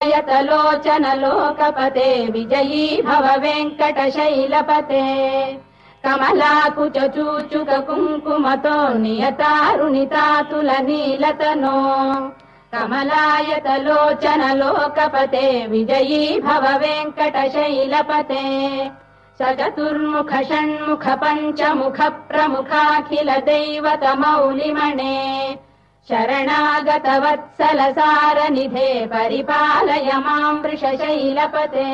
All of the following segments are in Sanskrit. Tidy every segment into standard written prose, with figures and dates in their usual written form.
यतलोचन लोकपते विजयी भव वेङ्कटशैलपते कमलाकुच चूचुक कुङ्कुमतो नियतारुणितातुलनीलतनो कमलायतलोचन लोकपते विजयी भव वेङ्कटशैलपते सचतुर्मुख षण्मुख पञ्चमुख प्रमुखाखिल दैवतमौलिमणे शरणागत वत्सल सारनिधे परिपालय माम् वृषशैलपते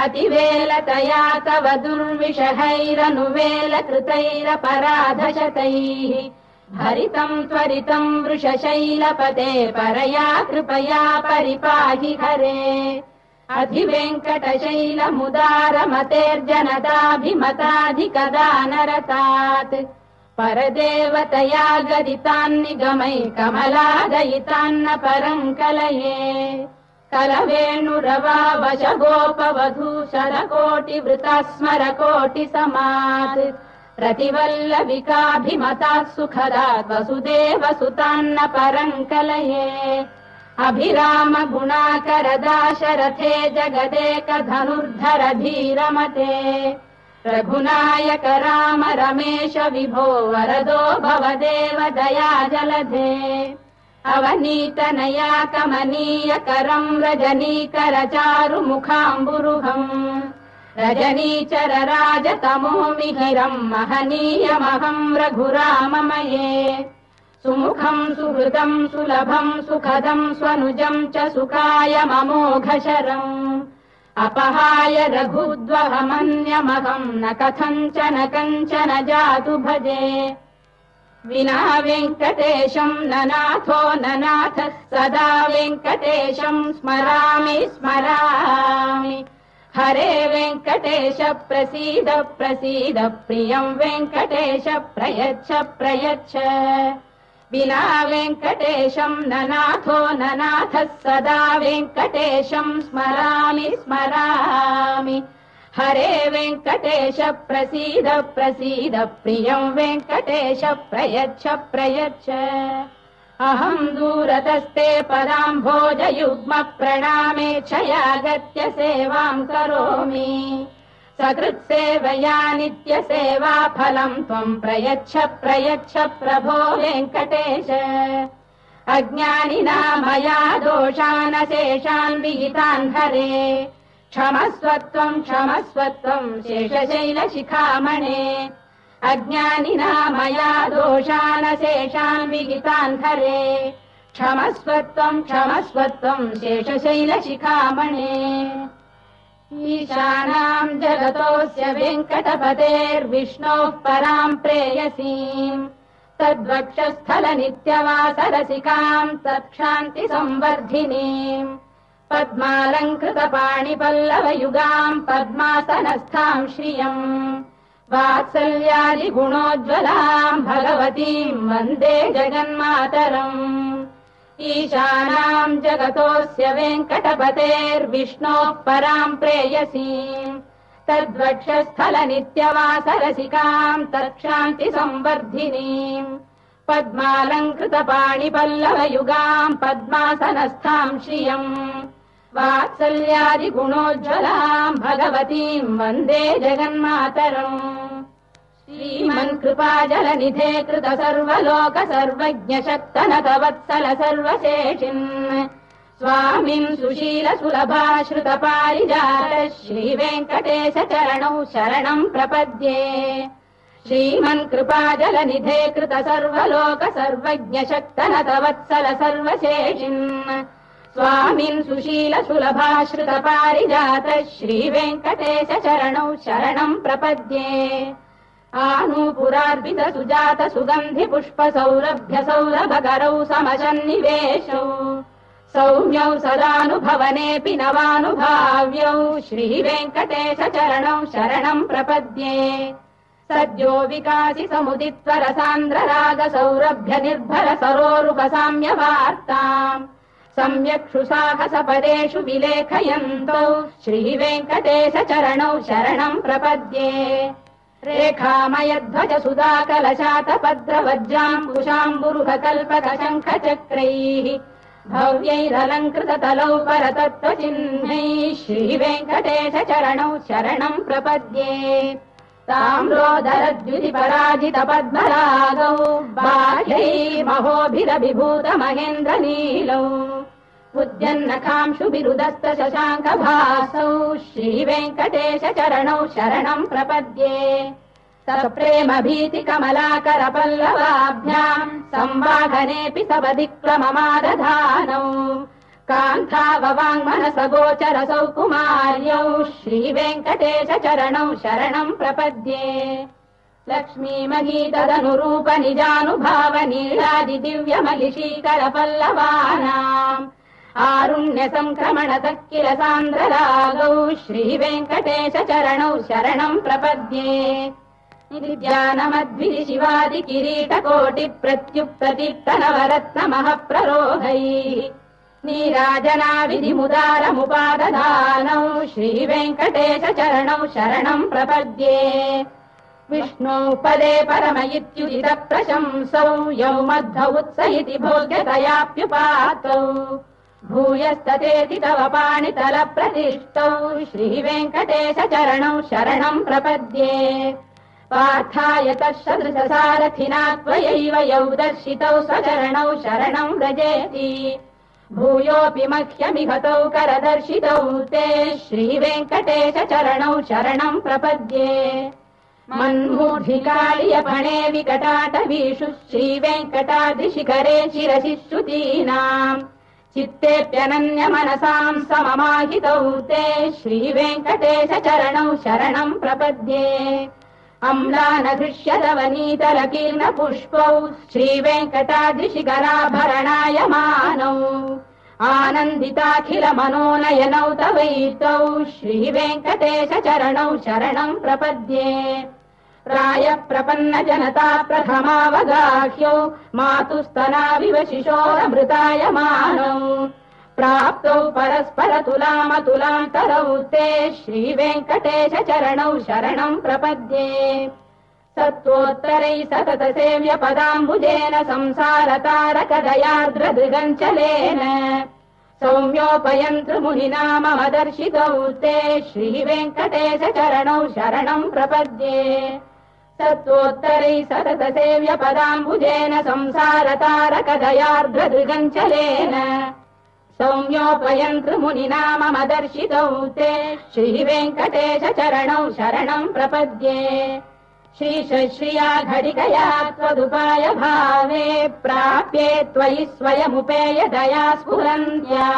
अतिवेलतया तव दुर्विषहैरनुवेलकृतैरपराधशतैः भरितम् त्वरितम् वृषशैलपते परया कृपया परिपाहि हरे अधिवेङ्कटशैलमुदारमतेर्जनदाभिमताधिकदानरतात् परदेवतया गदितान्निगमै कमलादयितान्न परम् कलये कलवेणुरवावशगोपवधू शरकोटिवृता स्मरकोटिसमात् प्रतिवल्लविकाभिमतात् सुखदात् वसुदेवसुतान्न परम् कलये अभिराम गुणाकरदाशरथे जगदेकधनुर्धर धीरमते रघुनायक राम रमेश विभो वरदो भवदेव दया जलधे अवनीतनया कमनीय करम् रजनीकर चारुमुखाम्बुरुहम् रजनीचर राजतमो मिहिरम् महनीयमहम् रघुराममये सुमुखम् सुहृदम् सुलभम् सुखदम् स्वनुजम् च सुखाय ममोघशरम् अपहाय रघुद्वहमन्यमहम् न कथञ्चन कञ्चन जातु भजे विना वेङ्कटेशम् ननाथो ननाथ सदा वेङ्कटेशम् स्मरामि स्मरामि हरे वेङ्कटेश प्रसीद प्रसीद प्रियम् वेङ्कटेश प्रयच्छ प्रयच्छ विना वेङ्कटेशम् ननाथो ननाथः सदा वेङ्कटेशम् स्मरामि स्मरामि हरे वेङ्कटेश प्रसीद प्रसीद प्रियम् वेङ्कटेश प्रयच्छ प्रयच्छ अहम् दूरतस्ते पदाम्भोजयुग्म प्रणामेच्छयागत्य सेवाम् करोमि सकृत्सेवया नित्यसेवा फलम् त्वम् प्रयच्छ प्रयच्छ प्रभो वेङ्कटेश अज्ञानिना मया दोषानशेषान् विहितान् हरे क्षमस्वत्वम् शेषशैलशिखामणे अज्ञानिना मया दोषानशेषान् विहितान् हरे क्षमस्वत्वम् शेषशैलशिखामणे ईशानाम् जगतोऽस्य वेङ्कटपतेर्विष्णोः पराम् प्रेयसीम् तद्वक्षस्थल नित्यवासरसिकाम् तत्क्षान्ति संवर्धिनीम् पद्मालङ्कृतपाणिपल्लवयुगाम् पद्मासनस्थाम् श्रियम् वात्सल्यादिगुणोज्ज्वलाम् भगवतीम् वन्दे जगन्मातरम् ईशानाम् जगतोऽस्य वेङ्कटपतेर्विष्णोः पराम् प्रेयसीम् तद्वक्षस्थल नित्यवासरसिकाम् तत्क्षान्ति संवर्धिनीम् पद्मालङ्कृतपाणिपल्लवयुगाम् पद्मासनस्थाम् श्रियम् वात्सल्यादिगुणोज्ज्वलाम् भगवतीम् वन्दे जगन्मातरम् श्रीमन्कृपाजलनिधे कृत सर्वलोक सर्वज्ञ शक्तनत वत्सल सर्वशेषिन् स्वामिन् सुशील सुलभाश्रित पारिजात श्रीवेङ्कटेश चरणौ शरणम् प्रपद्ये श्रीमन्कृपाजलनिधे कृत सर्वलोक सर्वज्ञ शक्तनत वत्सल सर्वशेषिन् स्वामिन् सुशील सुलभाश्रित पारिजात श्रीवेङ्कटेश चरणौ शरणम् प्रपद्ये आनूपुरार्पित सुजात सुगन्धि पुष्प सौरभ्य सौरभकरौ समसन्निवेशौ सौम्यौ सदानुभवनेऽपि नवानुभाव्यौ श्रीवेङ्कटेश चरणौ शरणम् प्रपद्ये सद्यो विकासि समुदित्वर सान्द्र राग सौरभ्य निर्भर सरोरुपसाम्य वार्ताम् सम्यक्षु साहस पदेषु विलेखयन्तौ श्रीवेङ्कटेश चरणौ शरणम् प्रपद्ये रेखामयध्वज सुधाकलशातपद्रवज्राम्बुशाम्बुरुह कल्पक शङ्ख चक्रैः भव्यैरलङ्कृततलौ परतत्त्वचिह्नैः श्रीवेङ्कटेश चरणौ शरणम् प्रपद्ये ताम्रोदरद्युतिपराजितपद्मरागौ बाह्यैर्महोभिरभिभूतमहेन्द्रनीलौ उद्यन्नखांशुभिरुदस्त शशाङ्कभासौ श्रीवेङ्कटेश चरणौ शरणम् प्रपद्ये सप्रेम भीति कमलाकर पल्लवाभ्याम् संवाहनेऽपि सवदिक्रममादधानौ कान्थाववाङ्मनसगोचरसौ कुमार्यौ श्रीवेङ्कटेश चरणौ शरणम् प्रपद्ये लक्ष्मीमहीतदनुरूप निजानुभाव नीलादिदिव्यमलिशीकर पल्लवानाम् आरुण्य संक्रमणतः किल सान्द्ररागौ श्रीवेङ्कटेश चरणौ शरणम् प्रपद्ये नित्यानमद्भिः शिवादि किरीटकोटि प्रत्युत्प्रदीप्तनवरत्नमः प्ररोहैः नीराजनाविधिमुदारमुपादधानौ श्रीवेङ्कटेश चरणौ शरणम् प्रपद्ये विष्णौ पदे परम इत्युदित प्रशंसौ यौ मध्व उत्स इति भोग्यतयाप्युपातौ भूयस्ततेति तव पाणितल प्रतिष्ठौ श्रीवेङ्कटेश चरणौ शरणम् प्रपद्ये पार्थाय तत्सदृशसारथिना त्वयैव यौ दर्शितौ स्वचरणौ शरणम् व्रजेति भूयोऽपि मह्यमिहतौ करदर्शितौ ते श्रीवेङ्कटेश चरणौ शरणम् प्रपद्ये मन्मूर्धिकाळियपणे विकटाटवीषु श्रीवेङ्कटाद्रिशिखरे शिरसि श्रुतीनाम् चित्तेऽप्यनन्यमनसाम् सममाहितौ ते श्रीवेङ्कटेश चरणौ शरणम् प्रपद्ये अम्लानघृष्यदवनीतलकीर्णपुष्पौ श्रीवेङ्कटाद्रिशिखराभरणायमानौ आनन्दिताखिल मनोनयनौ तवैतौ श्रीवेङ्कटेश चरणौ शरणम् प्रपद्ये प्रायः प्रपन्न जनता प्रथमावगाह्यौ मातुस्तनाविव शिशोरमृतायमानौ प्राप्तौ परस्पर तुलामतुलान्तरौ ते श्रीवेङ्कटेश चरणौ शरणम् प्रपद्ये सत्त्वोत्तरैः सतत सेव्य पदाम्बुजेन संसारतारकदयार्द्रदृगञ्चलेन सौम्योपयन्तृमुनिना मम दर्शितौ ते श्रीवेङ्कटेश चरणौ शरणम् प्रपद्ये सत्त्वोत्तरैः सतत सेव्य पदाम्बुजेन संसारतारकदयार्द्रदृगञ्चलेन सौम्योपयन्तृमुनिना मम दर्शितौ ते श्रीवेङ्कटेश चरणौ शरणम् प्रपद्ये श्रीशश्रिया घटिकया त्वदुपाय भावे प्राप्ये त्वयि स्वयमुपेय दया स्फुरन्त्या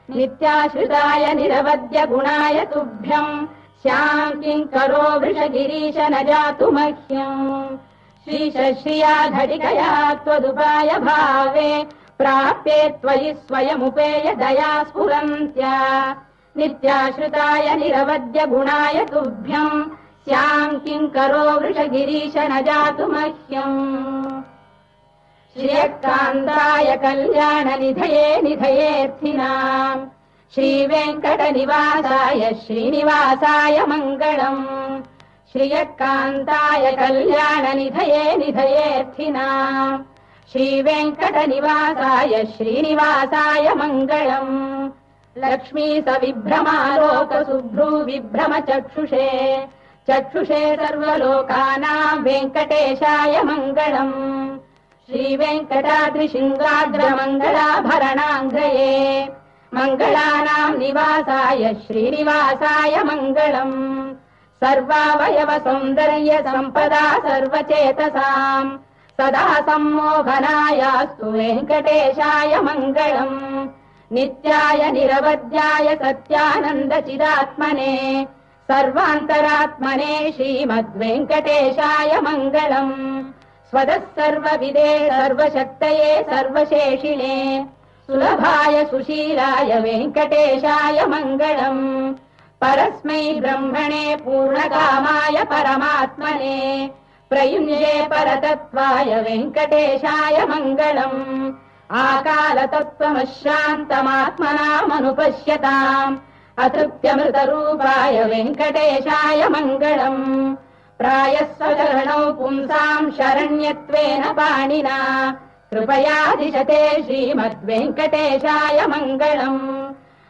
नित्याश्रिताय निरवद्य गुणाय तुभ्यम् स्याम् किङ्करो वृषगिरीश न जातु मह्यम् श्रीशश्रिया घटिकया त्वदुपाय भावे प्राप्ये त्वयि स्वयमुपेय दया स्फुरन्त्या नित्याश्रिताय निरवद्य गुणाय तुभ्यम् स्याम् किङ्करो वृषगिरीश न जातु मह्यम् श्रियकान्ताय कल्याणनिधये निधयेऽर्थिनाम् श्रीवेङ्कटनिवासाय श्रीनिवासाय मङ्गलम् श्रियकान्ताय कल्याणनिधये निधयेऽर्थिनाम् श्रीवेङ्कटनिवासाय श्रीनिवासाय मङ्गलम् लक्ष्मी सविभ्रमालोकसुभ्रू विभ्रम चक्षुषे सर्वलोकानाम् वेङ्कटेशाय मङ्गलम् श्रीवेङ्कटाद्रिशृङ्गाग्रमङ्गलाभरणाङ्गये मङ्गलानाम् निवासाय श्रीनिवासाय मङ्गलम् सर्वावयव सौन्दर्य सम्पदा सर्वचेतसाम् सदा सम्मोहनायास्तु वेङ्कटेशाय मङ्गलम् नित्याय निरवध्याय सत्यानन्दचिदात्मने सर्वान्तरात्मने श्रीमद्वेङ्कटेशाय मङ्गलम् स्वतः सर्वविदे सर्वशक्तये सर्वशेषिणे सुलभाय सुशीलाय वेङ्कटेशाय मङ्गलम् परस्मै ब्रह्मणे पूर्णकामाय परमात्मने प्रयुञ्जे परतत्त्वाय वेङ्कटेशाय मङ्गलम् आकालतत्त्वमशान्तमात्मनामनुपश्यताम् अतृप्त्यमृतरूपाय वेङ्कटेशाय मङ्गलम् प्रायः स्वचरणौ पुंसाम् शरण्यत्वेन पाणिना कृपया दिशते श्रीमद्वेङ्कटेशाय मङ्गलम्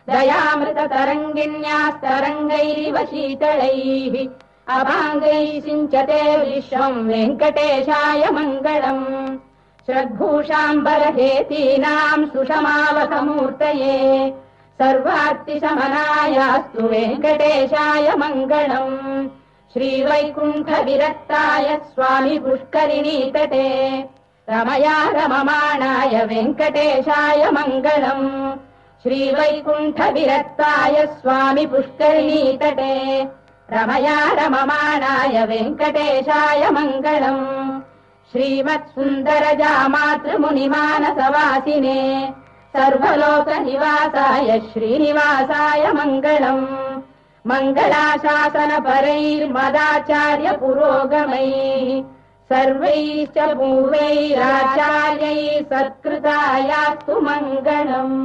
दयामृततरङ्गिन्यास्तरङ्गैरिव शीतलैः अभाङ्गैः सिञ्चते विश्वम् वेङ्कटेशाय मङ्गलम् श्रद्भूषाम्बरहेतीनाम् सुषमावसमूर्तये सर्वार्तिशमनायास्तु वेङ्कटेशाय मङ्गलम् श्रीवैकुण्ठविरक्ताय स्वामि पुष्करिणीतटे रमया रममाणाय वेङ्कटेशाय मङ्गलम् श्रीवैकुण्ठविरक्ताय स्वामि पुष्करिणीतटे रमया रममाणाय वेङ्कटेशाय मङ्गलम् श्रीमत्सुन्दरजामातृमुनिमानसवासिने सर्वलोकनिवासाय श्रीनिवासाय मङ्गलम् मङ्गलाशासनपरैर्मदाचार्य पुरोगमैः सर्वैश्च पूर्वैराचार्यैः सत्कृतायास्तु मङ्गलम्।